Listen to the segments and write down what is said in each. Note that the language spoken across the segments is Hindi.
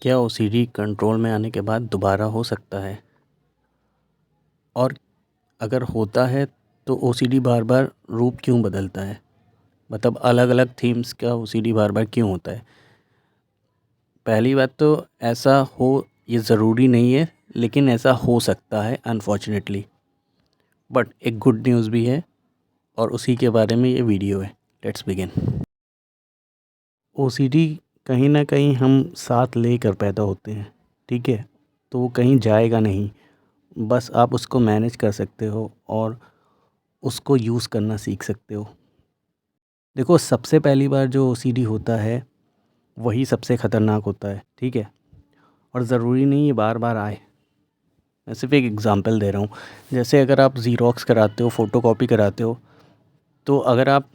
क्या ओसीडी कंट्रोल में आने के बाद दोबारा हो सकता है? और अगर होता है तो ओसीडी बार बार रूप क्यों बदलता है? मतलब अलग अलग थीम्स का ओसीडी बार बार क्यों होता है? पहली बात तो ऐसा हो ये ज़रूरी नहीं है, लेकिन ऐसा हो सकता है अनफॉर्चुनेटली। बट एक गुड न्यूज़ भी है और उसी के बारे में ये वीडियो है। Let's begin. ओसीडी कहीं ना कहीं हम साथ लेकर पैदा होते हैं, ठीक है? तो वो कहीं जाएगा नहीं, बस आप उसको मैनेज कर सकते हो और उसको यूज़ करना सीख सकते हो। देखो, सबसे पहली बार जो ओसीडी होता है वही सबसे ख़तरनाक होता है, ठीक है? और ज़रूरी नहीं ये बार बार आए। मैं सिर्फ एक एग्ज़ाम्पल दे रहा हूँ। जैसे अगर आप ज़ीरॉक्स कराते हो, फ़ोटोकॉपी कराते हो, तो अगर आप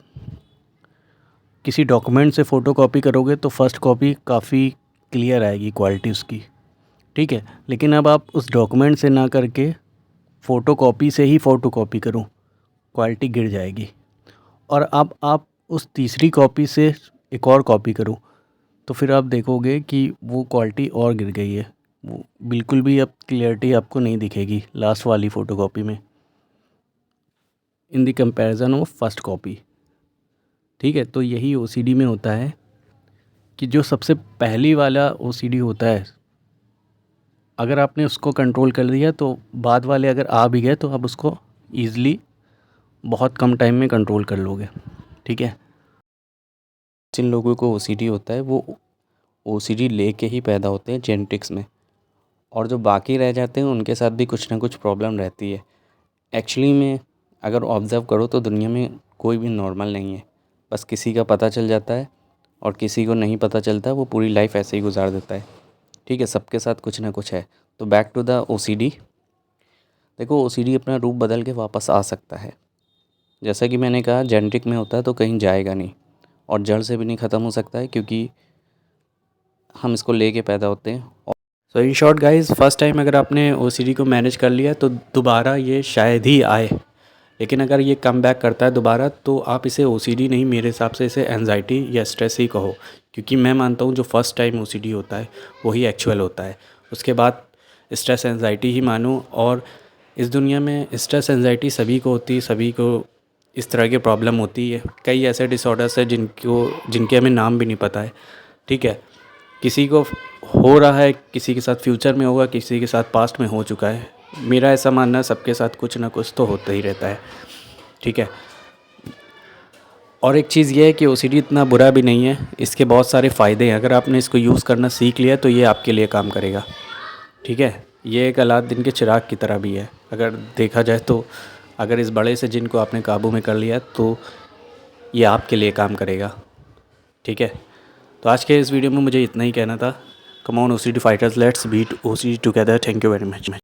किसी डॉक्यूमेंट से फ़ोटोकॉपी करोगे तो फ़र्स्ट कॉपी काफ़ी क्लियर आएगी क्वालिटी उसकी, ठीक है? लेकिन अब आप उस डॉक्यूमेंट से ना करके फ़ोटोकॉपी से ही फ़ोटोकॉपी करो, क्वालिटी गिर जाएगी। और अब आप उस तीसरी कॉपी से एक और कॉपी करो, तो फिर आप देखोगे कि वो क्वालिटी और गिर गई है। वो बिल्कुल भी अब क्लियरिटी आपको नहीं दिखेगी लास्ट वाली फ़ोटोकॉपी में, in the comparison of first copy, ठीक है? तो यही ओसीडी में होता है कि जो सबसे पहली वाला ओसीडी होता है, अगर आपने उसको कंट्रोल कर लिया तो बाद वाले अगर आ भी गए तो आप उसको ईज़िली बहुत कम टाइम में कंट्रोल कर लोगे, ठीक है? जिन लोगों को ओसीडी होता है वो ओसीडी लेके ही पैदा होते हैं जेनेटिक्स में, और जो बाकी रह जाते हैं उनके साथ भी कुछ ना कुछ प्रॉब्लम रहती है। एक्चुअली में अगर ऑब्ज़र्व करो तो दुनिया में कोई भी नॉर्मल नहीं है, बस किसी का पता चल जाता है और किसी को नहीं पता चलता, वो पूरी लाइफ ऐसे ही गुजार देता है, ठीक है? सबके साथ कुछ ना कुछ है। तो बैक टू द ओसीडी। देखो, ओसीडी अपना रूप बदल के वापस आ सकता है। जैसा कि मैंने कहा, जेनेटिक में होता है तो कहीं जाएगा नहीं और जड़ से भी नहीं ख़त्म हो सकता है, क्योंकि हम इसको लेके पैदा होते हैं। So in short guys, first time अगर आपने ओसीडी को मैनेज कर लिया तो दोबारा ये शायद ही आए। लेकिन अगर ये कम बैक करता है दोबारा तो आप इसे ओसीडी नहीं, मेरे हिसाब से इसे एंजाइटी या स्ट्रेस ही कहो, क्योंकि मैं मानता हूँ जो फर्स्ट टाइम ओसीडी होता है वही एक्चुअल होता है। उसके बाद स्ट्रेस एंजाइटी ही मानो। और इस दुनिया में स्ट्रेस एंजाइटी सभी को होती है, सभी को इस तरह की प्रॉब्लम होती है। कई ऐसे डिसऑर्डर्स है जिनके हमें नाम भी नहीं पता है, ठीक है? किसी को हो रहा है, किसी के साथ फ्यूचर में होगा, किसी के साथ पास्ट में हो चुका है। मेरा ऐसा मानना है सबके साथ कुछ ना कुछ तो होता ही रहता है, ठीक है? और एक चीज़ ये है कि ओसीडी इतना बुरा भी नहीं है, इसके बहुत सारे फ़ायदे हैं। अगर आपने इसको यूज़ करना सीख लिया तो ये आपके लिए काम करेगा, ठीक है? ये एक अलादीन के चिराग की तरह भी है अगर देखा जाए तो। अगर इस बड़े से जिन को आपने काबू में कर लिया तो ये आपके लिए काम करेगा, ठीक है? तो आज के इस वीडियो में मुझे इतना ही कहना था। Come on OCD fighters, let's beat OCD together. Thank you very much.